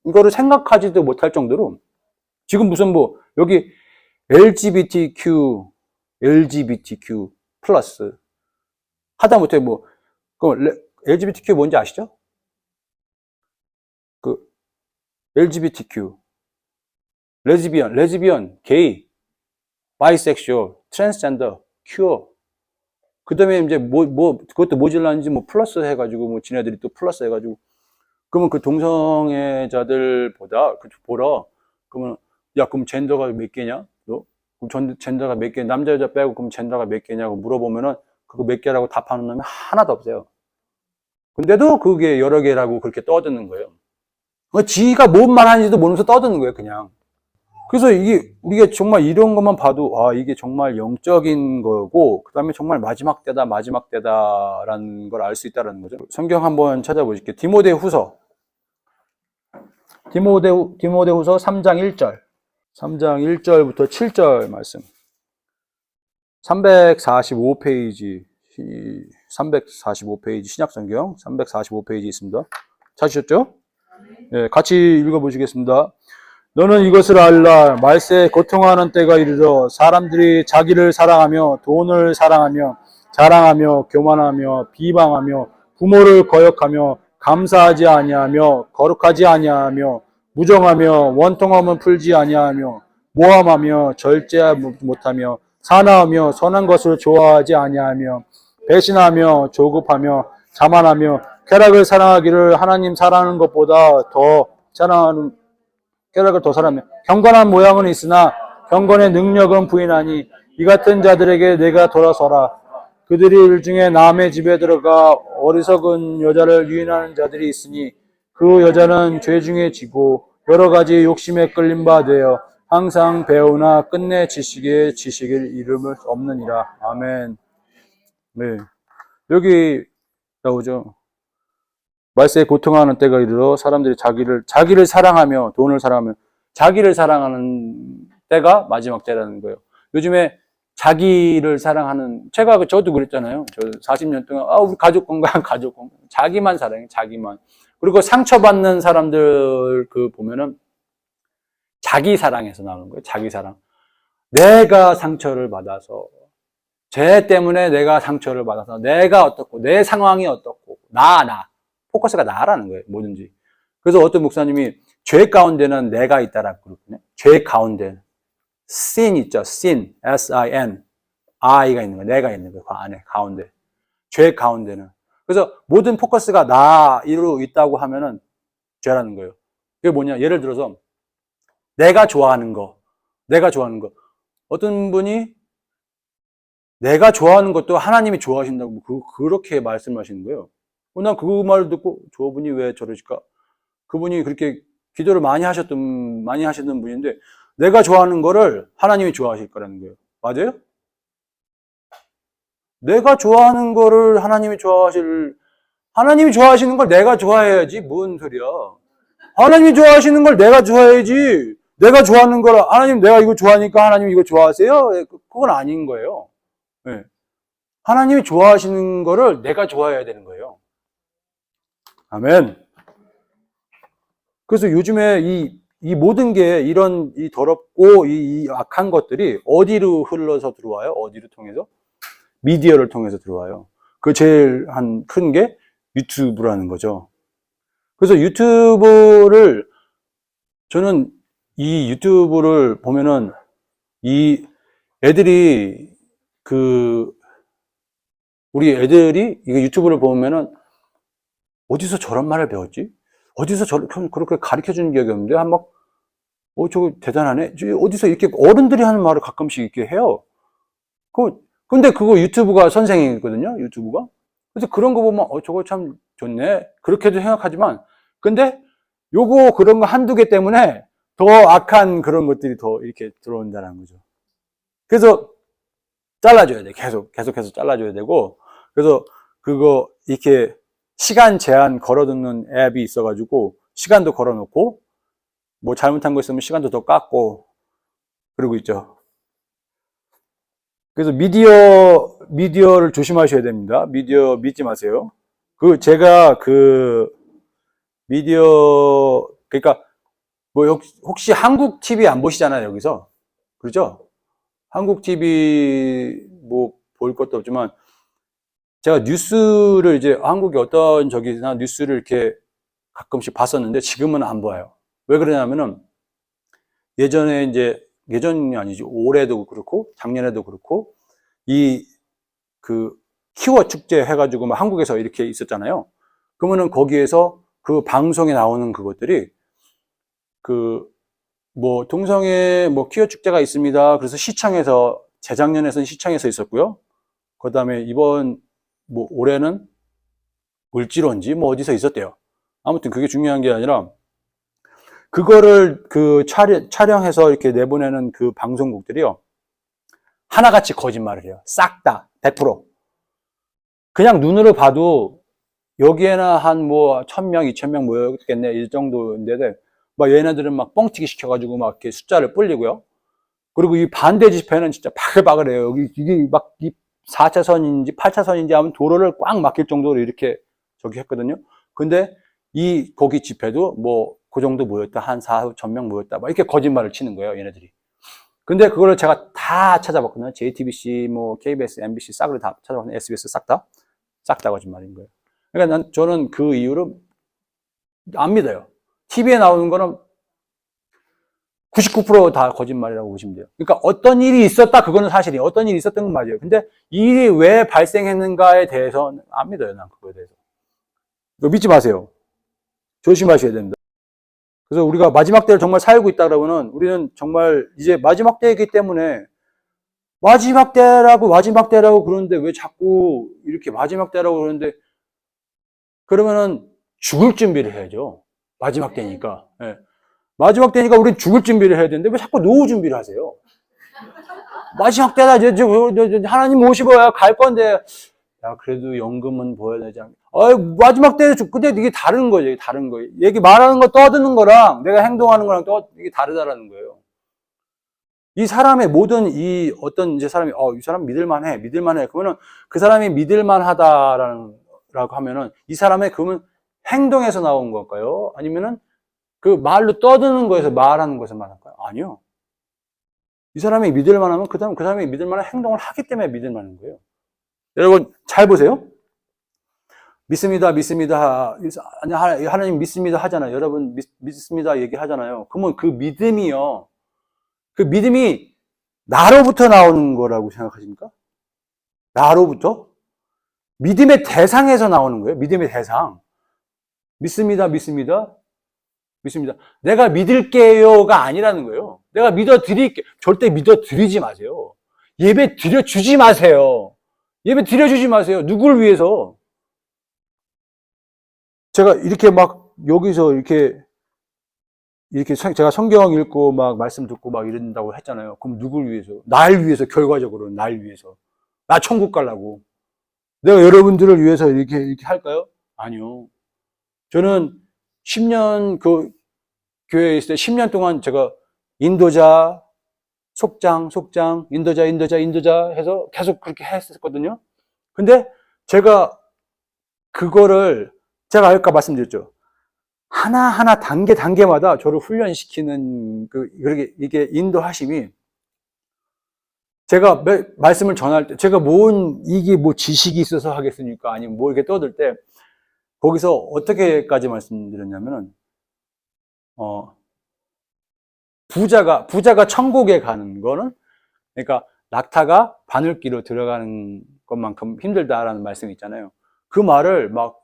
거를 생각하지도 못할 정도로 지금 무슨 뭐, 여기 LGBTQ 플러스. 하다못해 뭐, LGBTQ 뭔지 아시죠? 그, LGBTQ. 레즈비언, 게이, 바이섹슈얼, 트랜스젠더, 큐어. 그 다음에 이제 그것도 모질라는지 뭐 플러스 해가지고, 뭐 지네들이 또 플러스 해가지고. 그러면 그 동성애자들보다, 보러, 그러면, 야, 그럼 젠더가 몇 개냐? 너? 그럼 젠더가 몇 개, 남자, 여자 빼고 그럼 젠더가 몇 개냐고 물어보면은, 그거 몇 개라고 답하는 놈이 하나도 없어요. 근데도 그게 여러 개라고 그렇게 떠드는 거예요. 지가 뭔 말 하는지도 모르면서 떠드는 거예요, 그냥. 그래서 우리가 정말 이런 것만 봐도, 이게 정말 영적인 거고, 그 다음에 정말 마지막 때다라는 걸 알 수 있다는 거죠. 성경 한번 찾아보실게요. 디모데후서 3장 1절. 3장 1절부터 7절 말씀. 345페이지 신약성경 345페이지 있습니다. 찾으셨죠? 네, 같이 읽어보시겠습니다. 너는 이것을 알라. 말세에 고통하는 때가 이르러 사람들이 자기를 사랑하며 돈을 사랑하며 자랑하며 교만하며 비방하며 부모를 거역하며 감사하지 아니하며 거룩하지 아니하며 무정하며 원통함은 풀지 아니하며 모함하며 절제하지 못하며 사나우며 선한 것을 좋아하지 아니하며 배신하며 조급하며 자만하며 쾌락을 사랑하기를 하나님 사랑하는 것보다 더 사랑하는 쾌락을 더 사랑하며 경건한 모양은 있으나 경건의 능력은 부인하니 이 같은 자들에게 내가 돌아서라. 그들이 일중에 남의 집에 들어가 어리석은 여자를 유인하는 자들이 있으니 그 여자는 죄 중에 지고 여러 가지 욕심에 끌린 바 되어 항상 배우나 끝내 지식을 이름을 없느니라. 아멘. 네. 여기 나오죠. 말세에 고통하는 때가 이르러 사람들이 자기를 사랑하며 돈을 사랑하며 자기를 사랑하는 때가 마지막 때라는 거예요. 요즘에 자기를 사랑하는, 저도 그랬잖아요. 저 40년 동안, 우리 가족 건강. 자기만 사랑해, 자기만. 그리고 상처받는 사람들 보면은 자기 사랑에서 나오는 거예요. 자기 사랑. 내가 상처를 받아서, 쟤 때문에 내가 상처를 받아서, 내가 어떻고, 내 상황이 어떻고, 나. 포커스가 나라는 거예요, 뭐든지. 그래서 어떤 목사님이 죄 가운데는 내가 있다라고 그러거든요. 죄 가운데. sin 있죠, sin. S-I-N. I가 있는 거예요. 내가 있는 거예요, 그 안에, 가운데. 죄 가운데는. 그래서 모든 포커스가 나로 있다고 하면은 죄라는 거예요. 그게 뭐냐, 예를 들어서, 내가 좋아하는 거. 어떤 분이 내가 좋아하는 것도 하나님이 좋아하신다고 그렇게 말씀하시는 거예요. 난 그 말을 듣고 저분이 왜 저러실까? 그분이 그렇게 기도를 많이 하시는 분인데 내가 좋아하는 거를 하나님이 좋아하실 거라는 거예요. 맞아요? 내가 좋아하는 거를 하나님이 좋아하시는 걸 내가 좋아해야지. 뭔 소리야? 하나님이 좋아하시는 걸 내가 좋아해야지. 내가 좋아하는 걸 하나님 내가 이거 좋아하니까 하나님 이거 좋아하세요? 그건 아닌 거예요. 네. 하나님이 좋아하시는 거를 내가 좋아해야 되는 거예요. 아멘. 그래서 요즘에 이 모든 게 이 더럽고 이 악한 것들이 어디로 흘러서 들어와요? 어디로 통해서? 미디어를 통해서 들어와요. 그 제일 큰 게 유튜브라는 거죠. 그래서 저는 이 유튜브를 보면은 이 애들이 우리 애들이 이거 유튜브를 보면은 어디서 저런 말을 배웠지? 어디서 그렇게 가르쳐 주는 기억이 없는데, 저거 대단하네? 어디서 이렇게 어른들이 하는 말을 가끔씩 이렇게 해요. 근데 그거 유튜브가 선생이거든요, 유튜브가. 그래서 그런 거 보면, 저거 참 좋네. 그렇게도 생각하지만, 근데 그런 거 한두 개 때문에 더 악한 그런 것들이 더 이렇게 들어온다는 거죠. 그래서 잘라줘야 돼. 계속해서 잘라줘야 되고, 그래서 그거 이렇게 시간 제한 걸어두는 앱이 있어가지고 시간도 걸어놓고 뭐 잘못한 거 있으면 시간도 더 깎고 그러고 있죠. 그래서 미디어를 조심하셔야 됩니다. 미디어 믿지 마세요. 제가 미디어, 그러니까 뭐, 혹시 한국 TV 안 보시잖아요, 여기서. 그렇죠? 한국 TV 뭐, 볼 것도 없지만, 제가 뉴스를 이제 한국의 어떤 저기나 뉴스를 이렇게 가끔씩 봤었는데, 지금은 안 봐요. 왜 그러냐면은, 예전에 이제, 예전이 아니지, 올해도 그렇고, 작년에도 그렇고, 키워 축제 해가지고 막 한국에서 이렇게 있었잖아요. 그러면은 거기에서 그 방송에 나오는 그것들이 뭐 동성애 뭐 키워 축제가 있습니다. 그래서 시청에서 재작년에는 시청에서 있었고요. 그다음에 이번 뭐 올해는 을지로인지 뭐 어디서 있었대요. 아무튼 그게 중요한 게 아니라 그거를 촬영해서 이렇게 내보내는 그 방송국들이요. 하나같이 거짓말을 해요. 싹 다 100%. 그냥 눈으로 봐도 여기에나 한 뭐 1000명, 2000명 모였겠네 이 정도인데 막 얘네들은 막 뻥튀기 시켜가지고 막 이렇게 숫자를 불리고요. 그리고 이 반대 집회는 진짜 바글바글해요. 이게 막 4차선인지 8차선인지 하면 도로를 꽉 막힐 정도로 이렇게 저기 했거든요. 근데 거기 집회도 뭐 그 정도 모였다. 한 4,000명 모였다. 막 이렇게 거짓말을 치는 거예요, 얘네들이. 근데 그거를 제가 다 찾아봤거든요. JTBC, 뭐 KBS, MBC 싹을 다 찾아봤거든요. SBS 싹 다. 싹 다 거짓말인 거예요. 그러니까 저는 그 이유로 안 믿어요. TV에 나오는 거는 99%다 거짓말이라고 보시면 돼요. 그러니까 어떤 일이 있었다, 그거는 사실이에요. 어떤 일이 있었던 건 맞아요. 근데 이 일이 왜 발생했는가에 대해서는 안 믿어요, 난 그거에 대해서. 이거 믿지 마세요. 조심하셔야 됩니다. 그래서 우리가 마지막 때를 정말 살고 있다 그러면은 우리는 정말 이제 마지막 때이기 때문에 마지막 때라고 그러는데 왜 자꾸 이렇게 마지막 때라고 그러는데 그러면은 죽을 준비를 해야죠. 마지막 때니까. 네. 마지막 때니까 우리는 죽을 준비를 해야 되는데 왜 자꾸 노후 준비를 하세요? 마지막 때다. 하나님 모시고야 갈 건데 야 그래도 연금은 보여야 되지 않나? 마지막 때에 근데 이게 다른 거죠. 이게 다른 거예요. 얘기 말하는 거 떠드는 거랑 내가 행동하는 거랑 이게 다르다라는 거예요. 이 사람의 모든 어떤 이제 사람이 이 사람 믿을만해. 그러면은 그 사람이 믿을만하다라고 하면은 이 사람의 그러면 행동에서 나온 걸까요? 아니면은 그 말로 떠드는 거에서 말하는 것에서 말할까요? 아니요. 이 사람이 믿을만하면 그 사람이 믿을만한 행동을 하기 때문에 믿을만한 거예요. 여러분 잘 보세요. 믿습니다. 하나님 믿습니다 하잖아요. 여러분 믿습니다 얘기하잖아요. 그러면 그 믿음이요. 그 믿음이 나로부터 나오는 거라고 생각하십니까? 나로부터? 믿음의 대상에서 나오는 거예요. 믿음의 대상. 믿습니다. 내가 믿을게요가 아니라는 거예요. 내가 믿어드릴게. 절대 믿어드리지 마세요. 예배 드려주지 마세요. 누구를 위해서? 제가 이렇게 막 여기서 이렇게 제가 성경 읽고 막 말씀 듣고 막 이런다고 했잖아요. 그럼 누구를 위해서? 날 위해서, 결과적으로 날 위해서. 나 천국 가려고. 내가 여러분들을 위해서 이렇게 할까요? 아니요. 저는 10년 교회에 있을 때 10년 동안 제가 인도자, 속장, 인도자 해서 계속 그렇게 했었거든요. 근데 제가 그거를 제가 아까 말씀드렸죠. 하나하나 단계마다 저를 훈련시키는 이게 인도하심이 제가 말씀을 전할 때 제가 이게 뭐 지식이 있어서 하겠습니까? 아니면 뭐 이렇게 떠들 때 거기서 어떻게까지 말씀드렸냐면은 부자가 천국에 가는 거는 그러니까 낙타가 바늘기로 들어가는 것만큼 힘들다라는 말씀이 있잖아요. 그 말을 막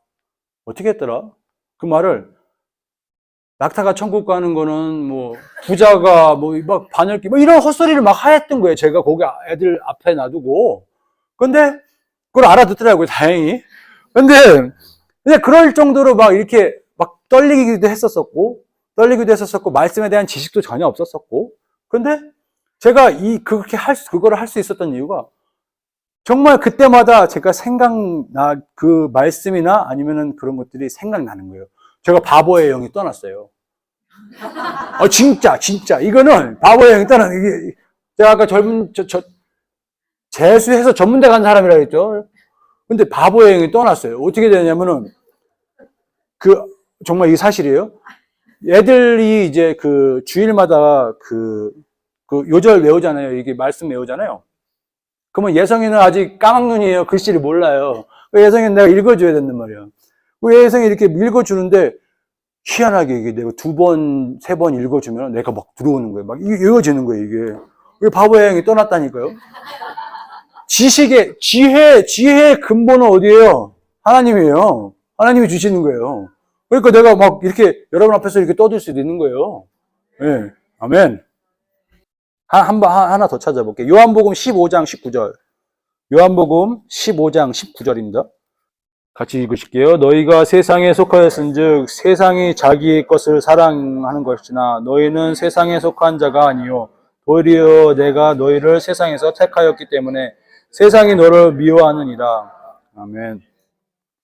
어떻게 했더라? 그 말을 낙타가 천국 가는 거는 뭐 부자가 뭐 막 바늘기 뭐 이런 헛소리를 막 하였던 거예요. 제가 거기 애들 앞에 놔두고. 근데 그걸 알아듣더라고요. 다행히. 근데 그럴 정도로 막 이렇게 막 떨리기도 했었었고 말씀에 대한 지식도 전혀 없었었고. 근데 제가 그거를 할 수 있었던 이유가 정말 그때마다 제가 그 말씀이나 아니면은 그런 것들이 생각나는 거예요. 제가 바보의 영이 떠났어요. 진짜. 이거는 바보의 영이 이게, 제가 아까 재수해서 전문대 간 사람이라 그랬죠. 근데 바보의 영이 떠났어요. 어떻게 되냐면은, 정말 이게 사실이에요. 애들이 이제 그 주일마다 그 요절 외우잖아요. 이게 말씀 외우잖아요. 그러면 예성이는 아직 까막눈이에요. 글씨를 몰라요. 예성이는 내가 읽어줘야 된단 말이야. 예성이 이렇게 읽어주는데 희한하게 이게 내가 2번, 3번 읽어주면 내가 막 들어오는 거예요. 막 외워지는 거예요, 이게. 바보의 형이 떠났다니까요. 지혜의 근본은 어디예요? 하나님이에요. 하나님이 주시는 거예요. 그러니까 내가 막 이렇게 여러분 앞에서 이렇게 떠들 수도 있는 거예요. 네. 아멘. 하나 더 찾아볼게요. 요한복음 15장 19절. 요한복음 15장 19절입니다. 같이 읽으실게요. 너희가 세상에 속하였은즉 세상이 자기의 것을 사랑하는 것이나 너희는 세상에 속한 자가 아니요 도리어 내가 너희를 세상에서 택하였기 때문에 세상이 너를 미워하느니라. 아멘.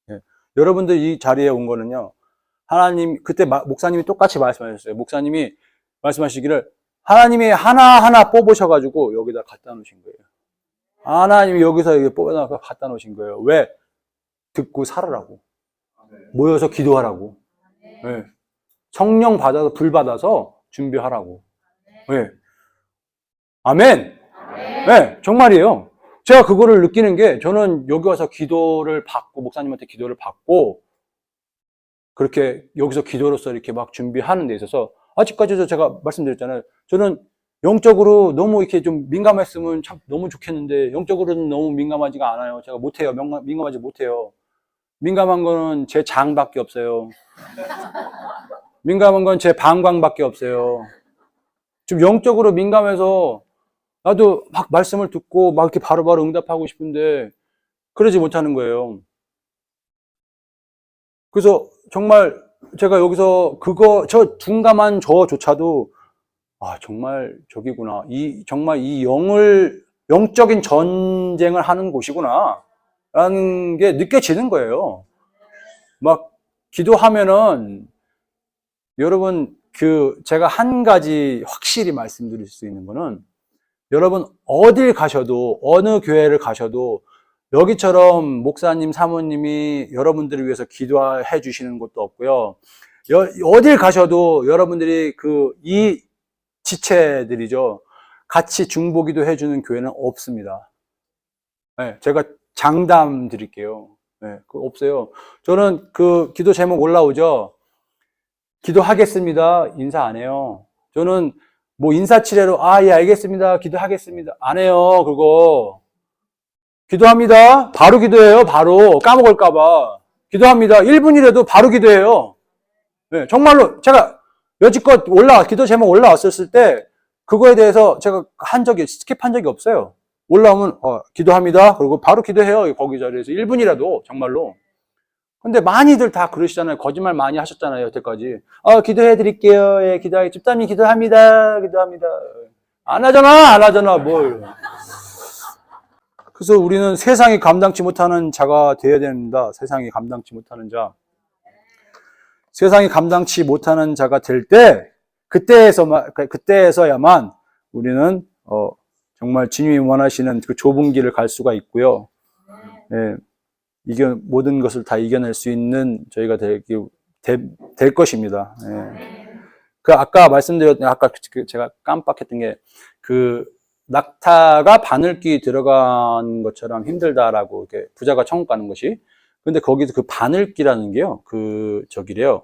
네. 여러분들 이 자리에 온 거는요. 하나님 그때 목사님이 똑같이 말씀하셨어요. 목사님이 말씀하시기를 하나님이 하나하나 뽑으셔가지고 여기다 갖다 놓으신 거예요. 하나님이 여기서 뽑아서 갖다 놓으신 거예요. 왜? 듣고 살으라고. 모여서 기도하라고. 네. 성령 받아서 불 받아서 준비하라고. 네. 아멘. 네, 정말이에요. 제가 그거를 느끼는 게 저는 여기 와서 기도를 받고 목사님한테 기도를 받고 그렇게 여기서 기도로서 이렇게 막 준비하는 데 있어서 아직까지도 제가 말씀드렸잖아요. 저는 영적으로 너무 이렇게 좀 민감했으면 참 너무 좋겠는데 영적으로는 너무 민감하지가 않아요. 제가 못해요. 민감하지 못해요. 민감한 거는 제 장밖에 없어요. 민감한 건 제 방광밖에 없어요. 좀 영적으로 민감해서 나도 막 말씀을 듣고 막 이렇게 바로바로 응답하고 싶은데 그러지 못하는 거예요. 그래서 정말 제가 여기서 저 둔감한 저조차도 정말 저기구나. 정말 이 영적인 전쟁을 하는 곳이구나. 라는 게 느껴지는 거예요. 막 기도하면은 여러분 제가 한 가지 확실히 말씀드릴 수 있는 거는 여러분 어딜 가셔도 어느 교회를 가셔도 여기처럼 목사님 사모님이 여러분들을 위해서 기도해 주시는 것도 없고요. 어딜 가셔도 여러분들이 이 지체들이죠. 같이 중보기도 해주는 교회는 없습니다. 네, 제가 장담 드릴게요. 네, 없어요. 저는 기도 제목 올라오죠. 기도하겠습니다. 인사 안 해요. 저는 뭐 인사치레로 예 알겠습니다. 기도하겠습니다. 안 해요. 그거 기도합니다. 바로 기도해요. 바로 까먹을까봐 기도합니다. 1분이라도 바로 기도해요. 네, 정말로 제가 여지껏 기도 제목 올라왔었을 때 그거에 대해서 제가 스킵한 적이 없어요. 올라오면 기도합니다. 그리고 바로 기도해요. 거기 자리에서 1분이라도 정말로. 근데 많이들 다 그러시잖아요. 거짓말 많이 하셨잖아요. 여태까지. 기도해 드릴게요. 예, 집사님 기도합니다. 안 하잖아. 뭘. 그래서 우리는 세상이 감당치 못하는 자가 되어야 됩니다. 세상이 감당치 못하는 자. 세상이 감당치 못하는 자가 될 때, 그때에서야만 우리는, 정말 주님이 원하시는 그 좁은 길을 갈 수가 있고요. 예, 모든 것을 다 이겨낼 수 있는 저희가 될 것입니다. 예. 아까 아까 제가 깜빡했던 게, 낙타가 바늘귀 들어간 것처럼 힘들다라고, 이렇게 부자가 천국 가는 것이. 근데 거기서 바늘귀라는 게요, 저기래요.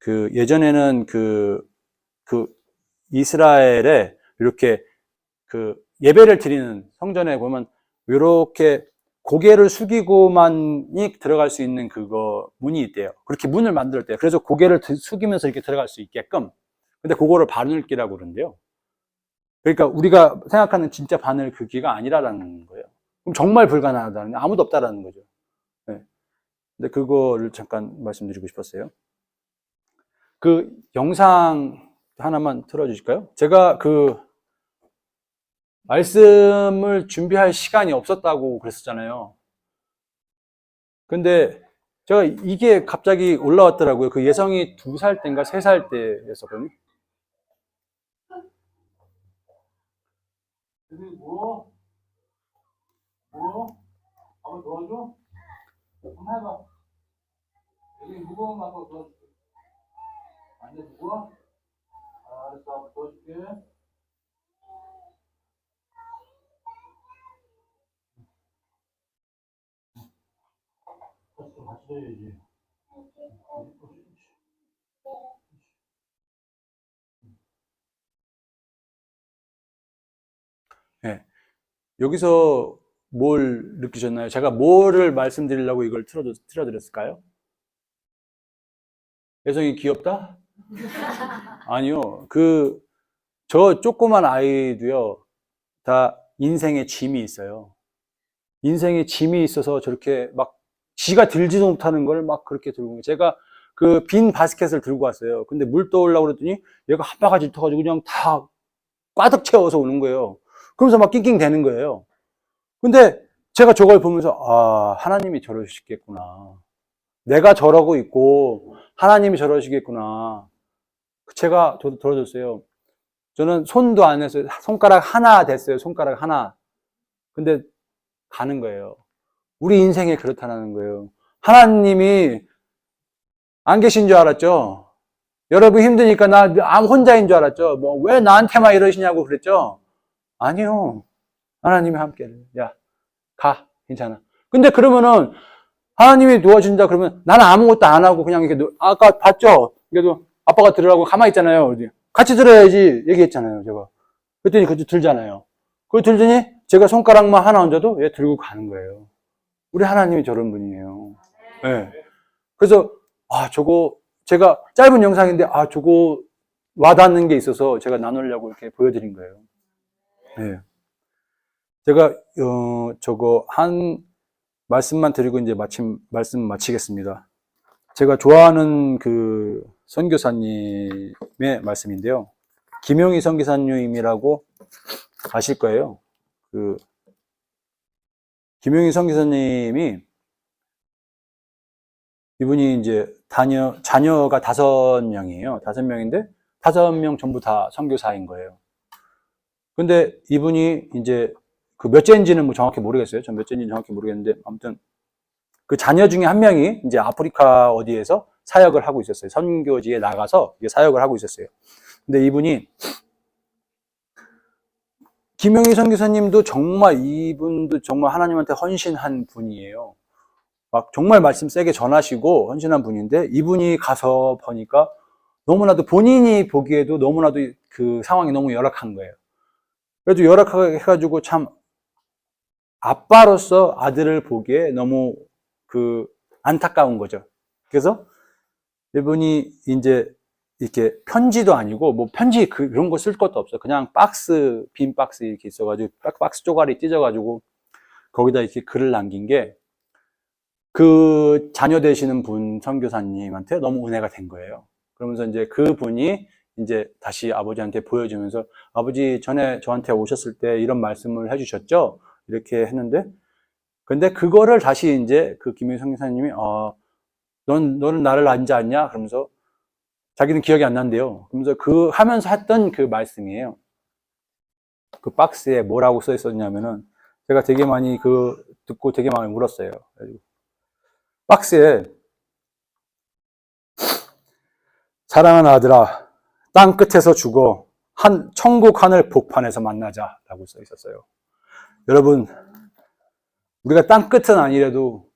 예전에는 이스라엘에 이렇게 예배를 드리는 성전에 보면, 이렇게 고개를 숙이고만이 들어갈 수 있는 문이 있대요. 그렇게 문을 만들 때. 그래서 고개를 숙이면서 이렇게 들어갈 수 있게끔. 근데 그거를 바늘귀라고 그러는데요. 그러니까 우리가 생각하는 진짜 바늘 귀가 아니라는 거예요. 그럼 정말 불가능하다는, 아무도 없다라는 거죠. 네. 근데 그거를 잠깐 말씀드리고 싶었어요. 영상 하나만 틀어주실까요? 제가 말씀을 준비할 시간이 없었다고 그랬었잖아요. 근데 제가 이게 갑자기 올라왔더라고요. 예성이 2살 때인가 3살 때였었거든요. 뭐? 한번 도와줘? 한번 해봐. 여기 무거운 거 한번 도와줄게. 안돼 누구? 알았어, 도와줄게. 같이 해야지. 네. 여기서 뭘 느끼셨나요? 제가 뭐를 말씀드리려고 이걸 틀어드렸을까요? 혜성이 귀엽다? 아니요. 저 조그만 아이도요, 다 인생에 짐이 있어요. 인생에 짐이 있어서 저렇게 막 지가 들지도 못하는 걸 막 그렇게 들고 오는 거예요. 제가 그 빈 바스켓을 들고 왔어요. 근데 물 떠오려고 그랬더니 얘가 한 바가지 터가지고 그냥 다 꽈득 채워서 오는 거예요. 그러면서 막 낑낑 대는 거예요. 근데 제가 저걸 보면서 아, 하나님이 저러시겠구나. 내가 저러고 있고 하나님이 저러시겠구나. 제가 들어줬어요. 저는 손도 안 했어요. 손가락 하나 됐어요. 손가락 하나. 근데 가는 거예요. 우리 인생에 그렇다는 거예요. 하나님이 안 계신 줄 알았죠? 여러분 힘드니까 나 혼자인 줄 알았죠? 뭐, 왜 나한테만 이러시냐고 그랬죠? 아니요. 하나님이 함께. 야, 가. 괜찮아. 근데 그러면은, 하나님이 도와준다 그러면 나는 아무것도 안 하고 그냥 이렇게, 아까 봤죠? 그래도 아빠가 들으라고 가만히 있잖아요. 같이 들어야지. 얘기했잖아요. 제가. 그랬더니 그것도 들잖아요. 그거 들더니 제가 손가락만 하나 얹어도 얘 들고 가는 거예요. 우리 하나님이 저런 분이에요. 네. 그래서, 저거, 제가 짧은 영상인데, 저거 와닿는 게 있어서 제가 나누려고 이렇게 보여드린 거예요. 네. 제가, 저거 한 말씀만 드리고 이제 말씀 마치겠습니다. 제가 좋아하는 그 선교사님의 말씀인데요. 김용희 선교사님이라고 아실 거예요. 김용희 선교사님이 이분이 이제 자녀가 5명이에요. 5명인데 5명 전부 다 선교사인 거예요. 근데 이분이 이제 그 몇째인지는 뭐 정확히 모르겠어요. 전 몇째인지 정확히 모르겠는데 아무튼 그 자녀 중에 한 명이 이제 아프리카 어디에서 사역을 하고 있었어요. 선교지에 나가서 사역을 하고 있었어요. 근데 이분이 김용희 선교사님도 이분도 정말 하나님한테 헌신한 분이에요. 막 정말 말씀 세게 전하시고 헌신한 분인데 이분이 가서 보니까 너무나도 본인이 보기에도 너무나도 그 상황이 너무 열악한 거예요. 그래도 열악하게 해가지고 참 아빠로서 아들을 보기에 너무 안타까운 거죠. 그래서 이분이 이제 이렇게 편지도 아니고 뭐 편지 그런 거 쓸 것도 없어. 그냥 빈 박스 이렇게 있어가지고 박스 쪼가리 찢어가지고 거기다 이렇게 글을 남긴 게 그 자녀 되시는 분 선교사님한테 너무 은혜가 된 거예요. 그러면서 이제 그분이 이제 다시 아버지한테 보여주면서 아버지 전에 저한테 오셨을 때 이런 말씀을 해주셨죠? 이렇게 했는데 근데 그거를 다시 이제 그 김용희 선교사님이 너는 나를 알지 않냐? 그러면서 자기는 기억이 안 난대요. 그러면서 하면서 했던 그 말씀이에요. 그 박스에 뭐라고 써 있었냐면은 제가 되게 많이 듣고 되게 많이 울었어요. 박스에 사랑하는 아들아, 땅 끝에서 죽어 천국 하늘 복판에서 만나자라고 써 있었어요. 여러분, 우리가 땅 끝은 아니래도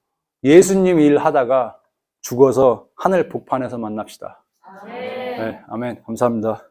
예수님 일 하다가 죽어서 하늘 복판에서 만납시다. 아멘. 네, 아멘. 감사합니다.